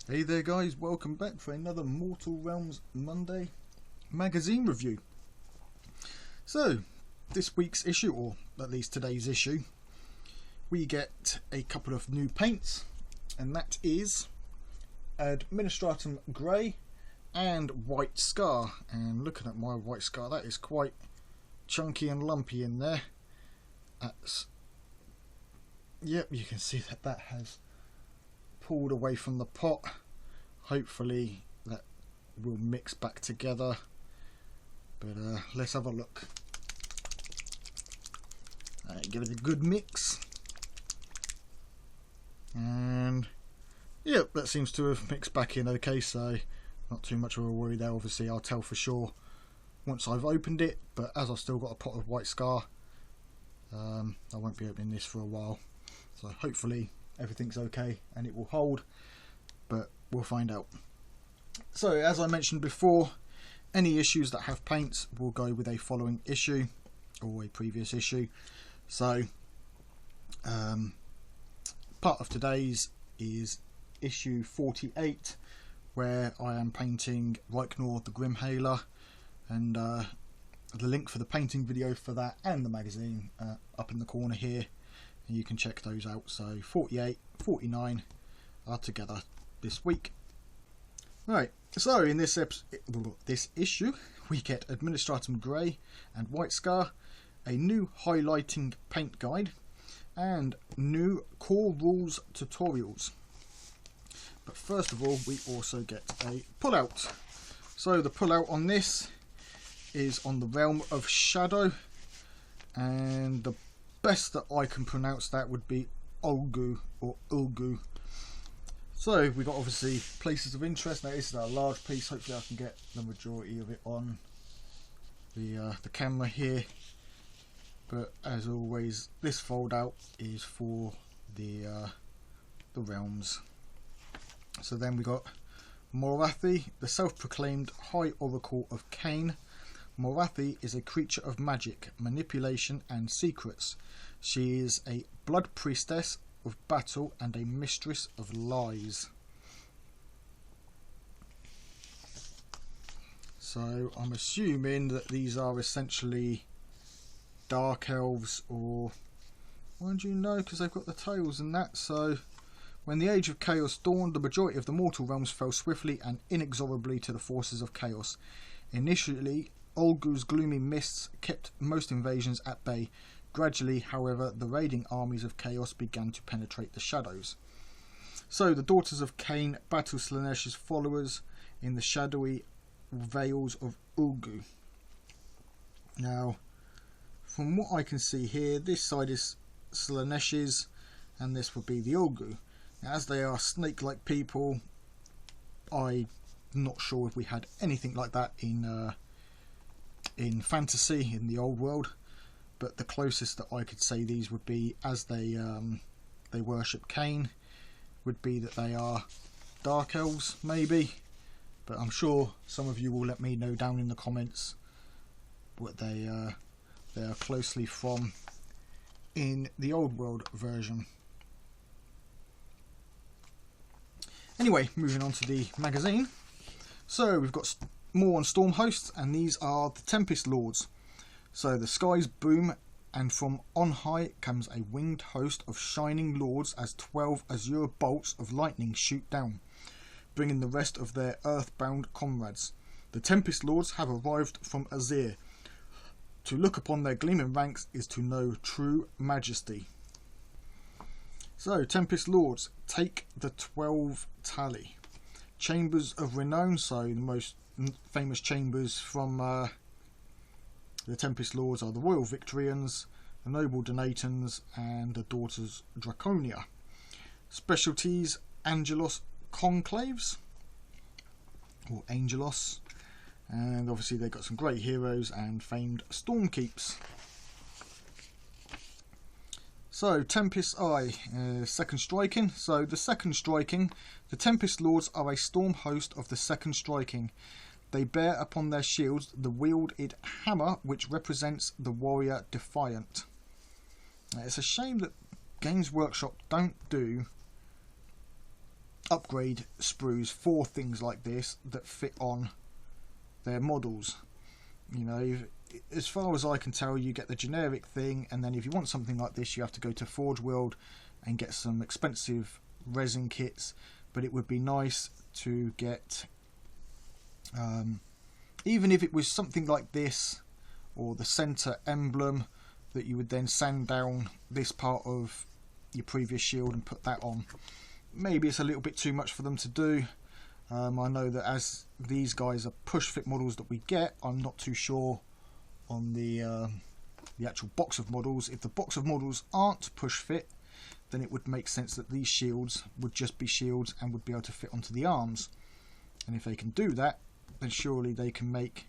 Hey there guys, welcome back for another Mortal Realms Monday magazine review. So, this week's issue, or at least today's issue, we get a couple of new paints, and that is Administratum Grey and White Scar. And looking at my White Scar, that is quite chunky and lumpy in there. Yep, you can see that has pulled away from the pot. Hopefully that will mix back together, but let's have a look. Give it a good mix, and yep, that seems to have mixed back in okay, so not too much of a worry there. Obviously I'll tell for sure once I've opened it, but as I've still got a pot of White Scar, I won't be opening this for a while, so hopefully everything's okay and it will hold, but we'll find out. So as I mentioned before, any issues that have paints will go with a following issue or a previous issue. So part of today's is issue 48, where I am painting Reignor the Grimhaler, and the link for the painting video for that and the magazine up in the corner here, and you can check those out. So 48, 49 are together this week. Right, so in this issue we get Administratum Grey and White Scar, a new highlighting paint guide, and new core rules tutorials. But first of all, we also get a pullout. So the pullout on this is on the Realm of Shadow, and the best that I can pronounce that would be Olgu or Ulgu. So we got obviously places of interest. Now this is a large piece. Hopefully I can get the majority of it on the camera here. But as always, this fold out is for the realms. So then we got Morathi, the self-proclaimed High Oracle of Cain. Morathi is a creature of magic, manipulation and secrets. She is a blood priestess of battle and a mistress of lies. So I'm assuming that these are essentially dark elves, or why do you know, because they've got the tails and that. So when the age of chaos dawned, the majority of the mortal realms fell swiftly and inexorably to the forces of chaos. Initially Olgu's gloomy mists kept most invasions at bay. Gradually, however, the raiding armies of chaos began to penetrate the shadows. So the daughters of Cain battle Slaanesh's followers in the shadowy vales of Ulgu. Now, from what I can see here, this side is Slaanesh's and this would be the Ulgu. Now, as they are snake-like people, I'm not sure if we had anything like that in fantasy in the old world. But the closest that I could say these would be, as they worship Cain, would be that they are dark elves, maybe. But I'm sure some of you will let me know down in the comments what they are closely from in the old world version. Anyway, moving on to the magazine. So we've got more on Storm Hosts, and these are the Tempest Lords. So the skies boom, and from on high comes a winged host of shining lords as 12 azure bolts of lightning shoot down, bringing the rest of their earthbound comrades. The Tempest Lords have arrived from Azir. To look upon their gleaming ranks is to know true majesty. So Tempest Lords, take the 12 tally. Chambers of renown, so the most famous chambers from the Tempest Lords are the Royal Victorians, the Noble Donatans, and the Daughters Draconia. Specialties: Angelos Conclaves, or Angelos, and obviously they've got some great heroes and famed Stormkeeps. So Tempest Eye, second striking. So the second striking, the Tempest Lords are a storm host of the second striking. They bear upon their shields the wielded hammer, which represents the warrior defiant. Now, it's a shame that Games Workshop don't do upgrade sprues for things like this that fit on their models. You know, as far as I can tell, you get the generic thing, and then if you want something like this, you have to go to Forge World and get some expensive resin kits. But it would be nice to get, even if it was something like this, or the center emblem, that you would then sand down this part of your previous shield and put that on. Maybe it's a little bit too much for them to do. I know that as these guys are push fit models that we get, I'm not too sure on the actual box of models. If the box of models aren't push fit, then it would make sense that these shields would just be shields and would be able to fit onto the arms. And if they can do that, then surely they can make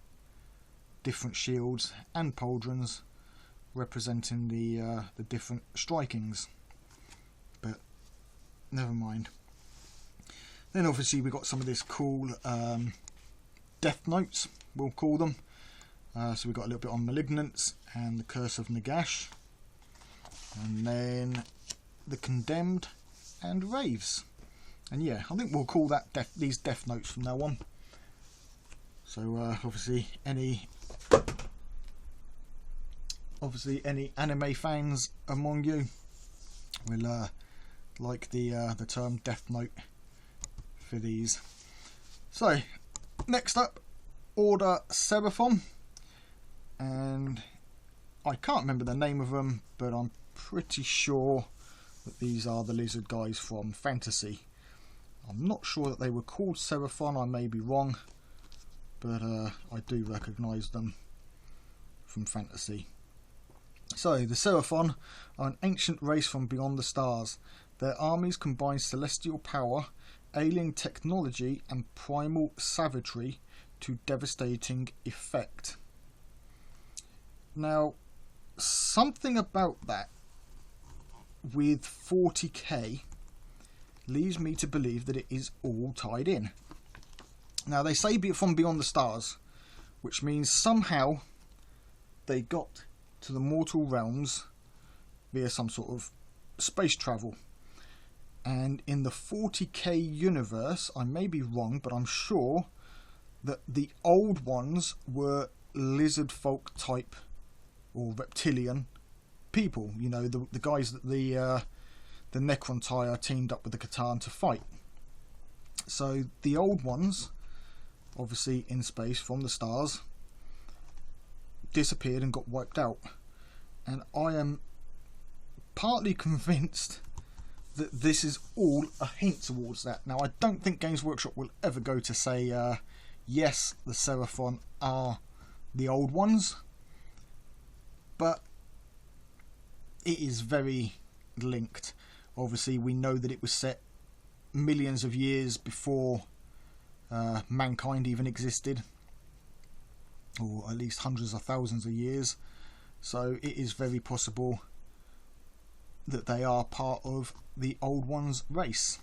different shields and pauldrons representing the different strikings. But never mind. Then obviously we got some of this cool death notes, we'll call them. So we've got a little bit on Malignance and the Curse of Nagash, and then the Condemned and Raves. And yeah, I think we'll call that these death notes from now on. So obviously any anime fans among you will like the term death note for these. So next up, Order Seraphon, and I can't remember the name of them, but I'm pretty sure that these are the lizard guys from Fantasy. I'm not sure that they were called Seraphon, I may be wrong, but I do recognise them from Fantasy. So, the Seraphon are an ancient race from beyond the stars. Their armies combine celestial power, alien technology and primal savagery to devastating effect. Now, something about that with 40k leads me to believe that it is all tied in. Now, they say from beyond the stars, which means somehow they got to the mortal realms via some sort of space travel. And in the 40k universe, I may be wrong, but I'm sure that the old ones were lizard folk type or reptilian people. You know, the guys that the Necrontire teamed up with the Catan to fight. So the old ones, obviously in space from the stars, disappeared and got wiped out. And I am partly convinced that this is all a hint towards that. Now, I don't think Games Workshop will ever go to say, yes, the Seraphon are the old ones, but it is very linked. Obviously, we know that it was set millions of years before mankind even existed, or at least hundreds of thousands of years. So it is very possible that they are part of the old ones race.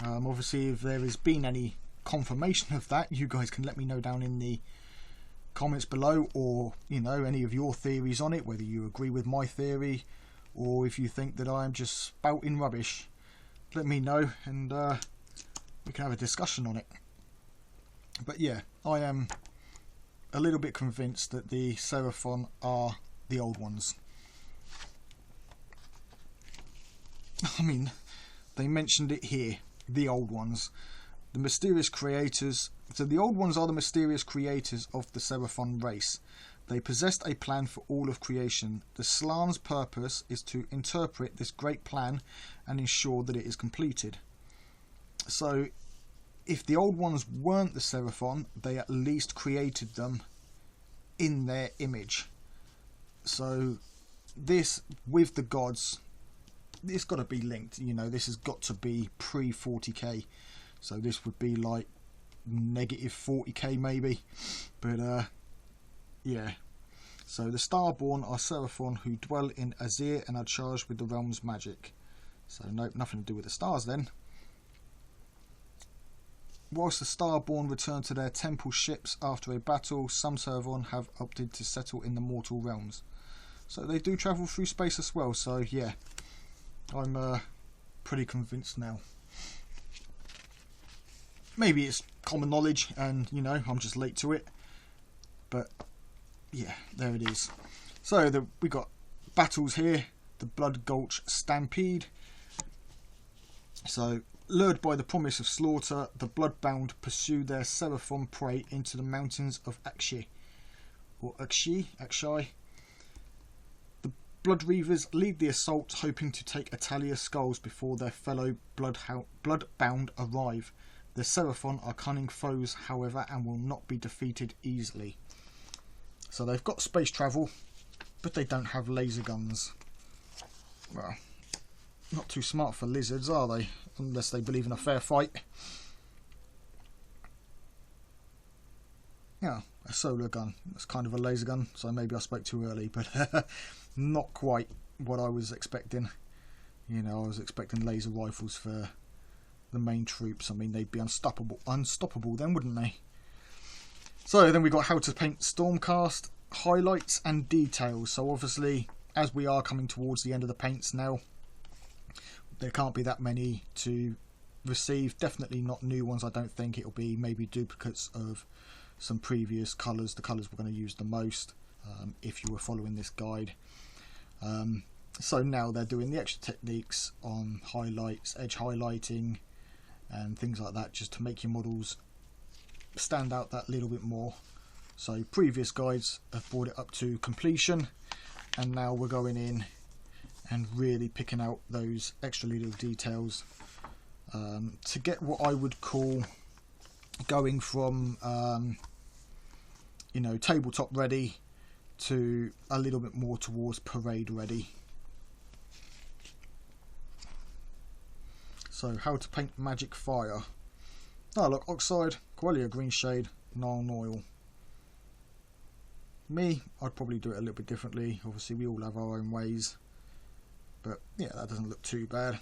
Obviously, if there has been any confirmation of that, you guys can let me know down in the comments below, or you know, any of your theories on it, whether you agree with my theory or if you think that I'm just spouting rubbish. Let me know, and we can have a discussion on it. But yeah, I am a little bit convinced that the Seraphon are the old ones. I mean, they mentioned it here, the old ones, the mysterious creators. So the old ones are the mysterious creators of the Seraphon race. They possessed a plan for all of creation. The Slan's purpose is to interpret this great plan and ensure that it is completed. So if the old ones weren't the Seraphon, they at least created them in their image. So this, with the gods, it's got to be linked. You know, this has got to be pre 40k. So this would be like negative 40k maybe. But yeah. So the Starborn are Seraphon who dwell in Azir and are charged with the realm's magic. So nope, nothing to do with the stars then. Whilst the Starborn return to their temple ships after a battle, some Seraphon have opted to settle in the mortal realms. So they do travel through space as well. So yeah, I'm pretty convinced now. maybe it's common knowledge and, you know, I'm just late to it. But yeah, there it is. So we got battles here. The Blood Gulch Stampede. So, lured by the promise of slaughter, the bloodbound pursue their Seraphon prey into the mountains of Akshi. Or Akshai. The Blood Reavers lead the assault, hoping to take Atalia's skulls before their fellow bloodbound arrive. The Seraphon are cunning foes, however, and will not be defeated easily. So they've got space travel, but they don't have laser guns. Well, not too smart for lizards, are they? Unless they believe in a fair fight. Yeah, a solar gun. That's kind of a laser gun, so maybe I spoke too early, but not quite what I was expecting. You know, I was expecting laser rifles for the main troops. I mean, they'd be unstoppable then, wouldn't they? So then we got how to paint Stormcast, highlights and details. So obviously, as we are coming towards the end of the paints now, there can't be that many to receive. Definitely not new ones. I don't think. It'll be maybe duplicates of some previous colours. The colours we're going to use the most, if you were following this guide. So now they're doing the extra techniques on highlights, edge highlighting and things like that, just to make your models stand out that little bit more. So previous guides have brought it up to completion, and now we're going in and really picking out those extra little details to get what I would call going from you know, tabletop ready to a little bit more towards parade ready. So how to paint Magic Fire. Dialogue Oxide, Quellia Green Shade, Nile Oil. Me, I'd probably do it a little bit differently. Obviously we all have our own ways, but yeah, that doesn't look too bad.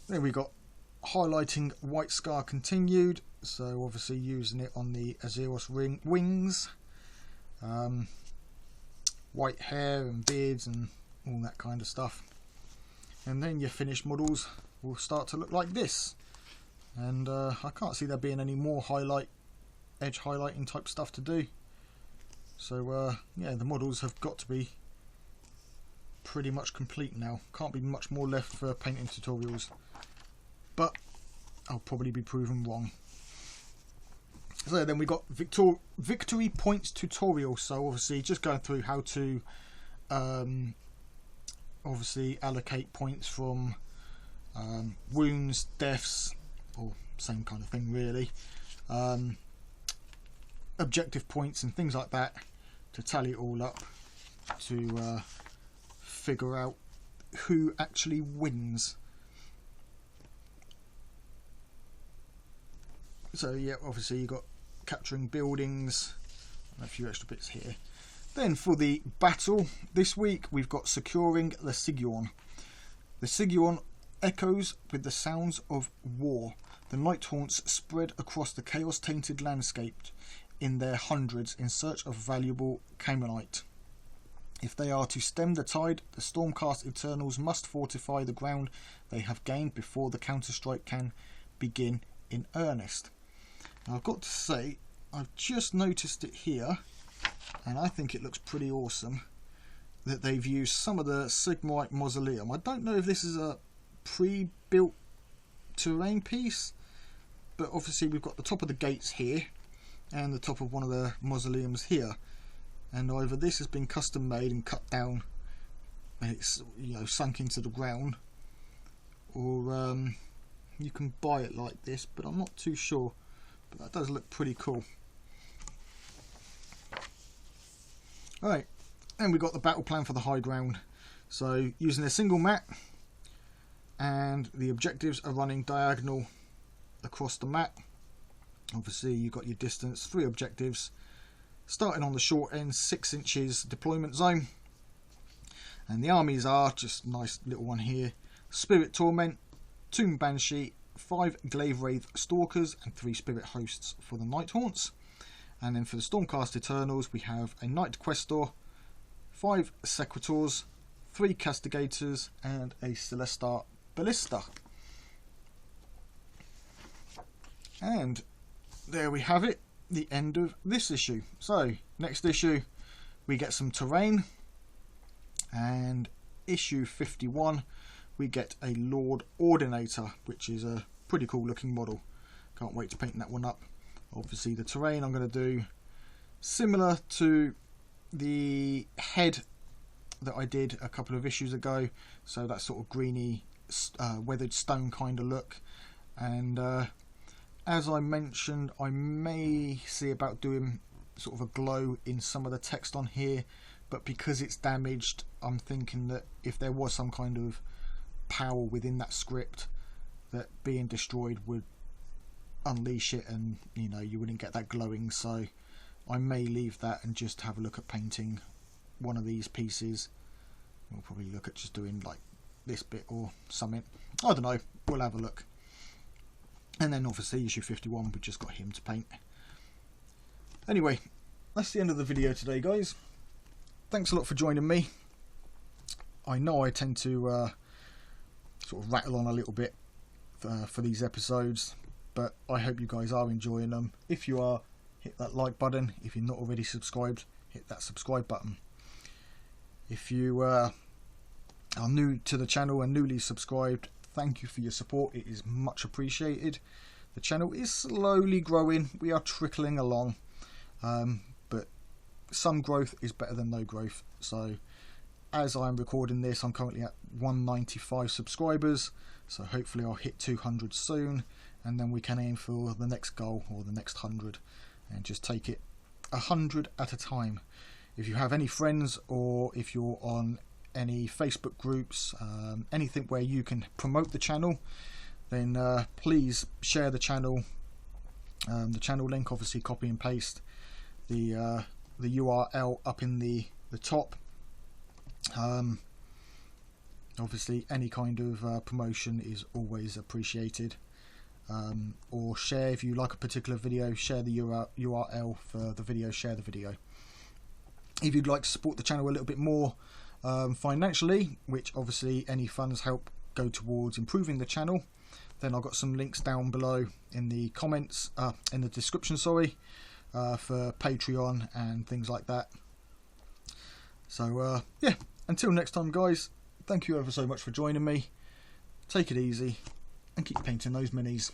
Then we got highlighting White Scar continued, so obviously using it on the Azeroth wings, white hair and beards and all that kind of stuff. And then your finished models will start to look like this. And I can't see there being any more edge highlighting type stuff to do. So yeah, the models have got to be pretty much complete now. Can't be much more left for painting tutorials, but I'll probably be proven wrong. So then we got victory points tutorial. So obviously just going through how to obviously allocate points from wounds, deaths, or same kind of thing really, objective points and things like that, to tally it all up to figure out who actually wins. So yeah, obviously you got capturing buildings and a few extra bits here. Then for the battle this week, we've got securing the Sigurn. The Sigurn echoes with the sounds of war. The night haunts spread across the chaos-tainted landscape in their hundreds in search of valuable Caymanite. If they are to stem the tide, the Stormcast Eternals must fortify the ground they have gained before the counter-strike can begin in earnest. Now, I've got to say, I've just noticed it here, and I think it looks pretty awesome that they've used some of the Sigmarite mausoleum. I don't know if this is a pre-built terrain piece, but obviously we've got the top of the gates here and the top of one of the mausoleums here, and either this has been custom made and cut down and it's, you know, sunk into the ground, or you can buy it like this, but I'm not too sure. But that does look pretty cool. Alright, and we've got the battle plan for the high ground. So using a single map, and the objectives are running diagonal across the map. Obviously you've got your distance, 3 objectives, starting on the short end, 6 inches deployment zone. And the armies are just nice little one here: Spirit Torment, Tomb Banshee, 5 Glaive Wraith Stalkers and 3 Spirit Hosts for the Night Haunts. And then for the Stormcast Eternals we have a Night Questor, 5 Sequitors, 3 Castigators and a Celestar Ballista. And there we have it, the end of this issue. So next issue we get some terrain, and issue 51 we get a Lord Ordinator, which is a pretty cool looking model. Can't wait to paint that one up. Obviously the terrain I'm going to do similar to the head that I did a couple of issues ago, so that sort of greeny weathered stone kind of look. And as I mentioned, I may see about doing sort of a glow in some of the text on here, but because it's damaged, I'm thinking that if there was some kind of power within that script, that being destroyed would unleash it, and you know, you wouldn't get that glowing. So I may leave that and just have a look at painting one of these pieces. We'll probably look at just doing like this bit or something. I don't know, we'll have a look. And then obviously issue 51, we just got him to paint. Anyway, that's the end of the video today, guys. Thanks a lot for joining me. I know I tend to sort of rattle on a little bit for these episodes, but I hope you guys are enjoying them. If you are, hit that like button. If you're not already subscribed, hit that subscribe button. If you are new to the channel and newly subscribed, thank you for your support. It is much appreciated. The channel is slowly growing. We are trickling along, but some growth is better than no growth. So as I'm recording this, I'm currently at 195 subscribers, so hopefully I'll hit 200 soon, and then we can aim for the next goal, or the next 100, and just take it 100 at a time. If you have any friends, or if you're on any Facebook groups, anything where you can promote the channel, then please share the channel. The channel link, obviously copy and paste the URL up in the top. Obviously any kind of promotion is always appreciated. Or share, if you like a particular video, share the URL for the video, share the video. If you'd like to support the channel a little bit more financially, which obviously any funds help go towards improving the channel, then I've got some links down below in the comments, in the description, sorry, for Patreon and things like that. So yeah, until next time, guys, thank you ever so much for joining me. Take it easy and keep painting those minis.